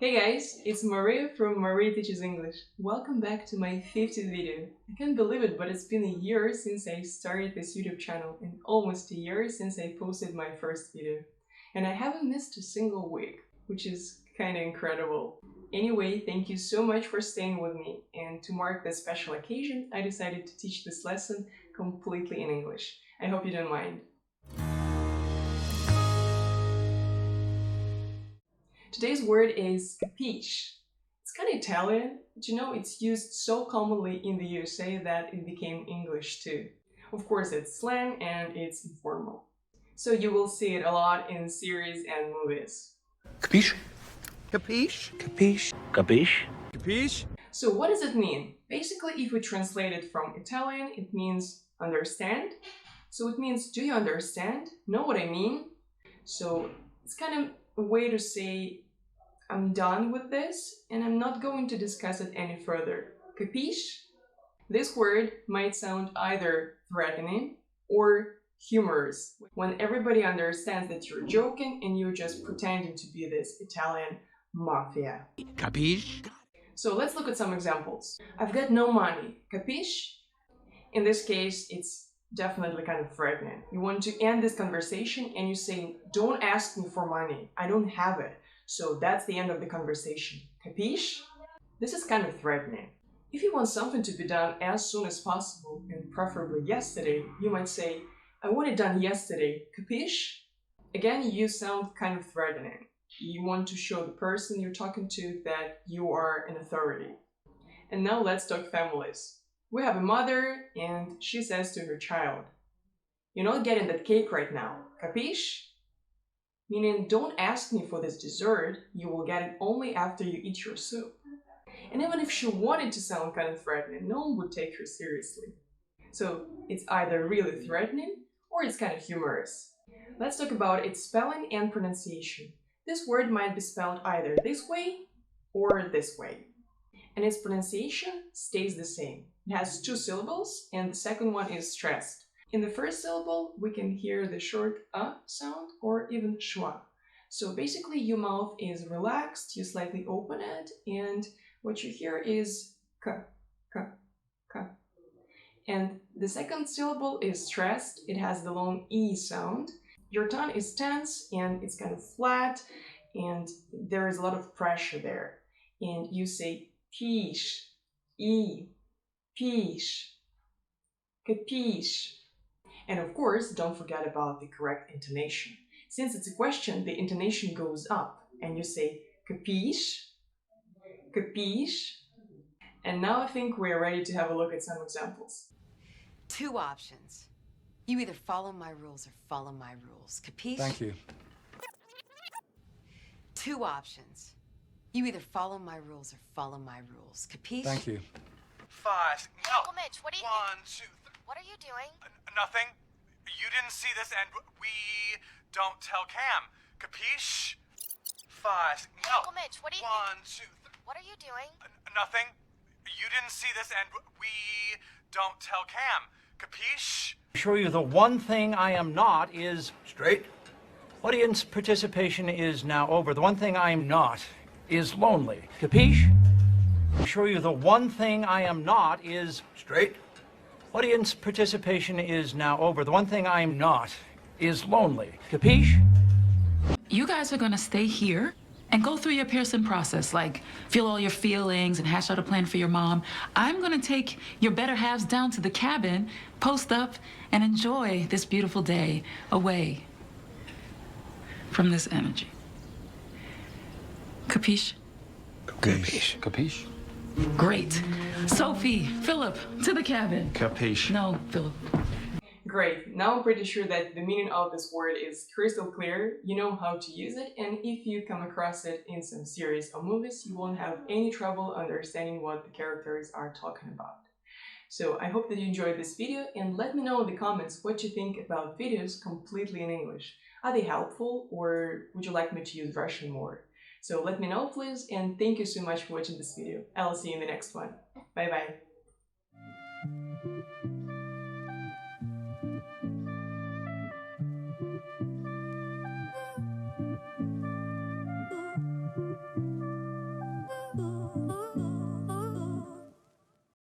Hey guys, it's Maria from Maria Teaches English. Welcome back to my 50th video. I can't believe it, but it's been a year since I started this YouTube channel and almost a year since I posted my first video. And I haven't missed a single week, which is kinda incredible. Anyway, thank you so much for staying with me, and to mark this special occasion, I decided to teach this lesson completely in English. I hope you don't mind. Today's word is capisce. It's kind of Italian, but you know, it's used so commonly in the USA that it became English too. Of course, it's slang and it's informal. So you will see it a lot in series and movies. Capisce? Capisce? Capisce? Capisce? Capisce? So what does it mean? Basically, if we translate it from Italian, it means understand. So it means, do you understand? Know what I mean? So it's kind of a way to say, I'm done with this and I'm not going to discuss it any further. Capisce? This word might sound either threatening or humorous, when everybody understands that you're joking and you're just pretending to be this Italian mafia. Capisce? So let's look at some examples. I've got no money. Capisce? In this case, it's definitely kind of threatening. You want to end this conversation and you say, don't ask me for money. I don't have it. So that's the end of the conversation. Capisce? This is kind of threatening. If you want something to be done as soon as possible, and preferably yesterday, you might say, I want it done yesterday. Capisce? Again, you sound kind of threatening. You want to show the person you're talking to that you are an authority. And now let's talk families. We have a mother and she says to her child, you're not getting that cake right now. Capisce? Meaning, don't ask me for this dessert, you will get it only after you eat your soup. And even if she wanted to sound kind of threatening, no one would take her seriously. So it's either really threatening or it's kind of humorous. Let's talk about its spelling and pronunciation. This word might be spelled either this way or this way. And its pronunciation stays the same. It has two syllables and the second one is stressed. In the first syllable, we can hear the short sound or even schwa. So basically your mouth is relaxed, you slightly open it, and what you hear is k, k, k. And the second syllable is stressed, it has the long E sound. Your tongue is tense and it's kind of flat and there is a lot of pressure there. And you say piche, E, piche, capisce. And of course, don't forget about the correct intonation. Since it's a question, the intonation goes up and you say capisce, capisce. And now I think we're ready to have a look at some examples. Two options. You either follow my rules or follow my rules. Capisce? Thank you. Two options. You either follow my rules or follow my rules. Capisce? Thank you. 5. No. Uncle Mitch, what are you 1, 2, 3. What are you doing? Nothing. You didn't see this, and we don't tell Cam. Capisce? 5. No. Uncle Mitch, what are you 1, 2, 3. What are you doing? Nothing. You didn't see this, and we don't tell Cam. Capisce? Assure you the one thing I am not is straight. Audience participation is now over. The one thing I am not is lonely. Capisce? Assure you the one thing I am not is straight. Audience participation is now over. The one thing I am not is lonely. Capisce? You guys are gonna stay here and go through your Pearson process, like feel all your feelings and hash out a plan for your mom. I'm gonna take your better halves down to the cabin, post up, and enjoy this beautiful day away from this energy. Capisce? Capisce? Capisce? Great. Sophie, Philip, to the cabin. Capisce? No, Philip. Great, now I'm pretty sure that the meaning of this word is crystal clear, you know how to use it, and if you come across it in some series or movies, you won't have any trouble understanding what the characters are talking about. So I hope that you enjoyed this video, and let me know in the comments what you think about videos completely in English. Are they helpful, or would you like me to use Russian more? So let me know please, and thank you so much for watching this video. I'll see you in the next one. Bye bye.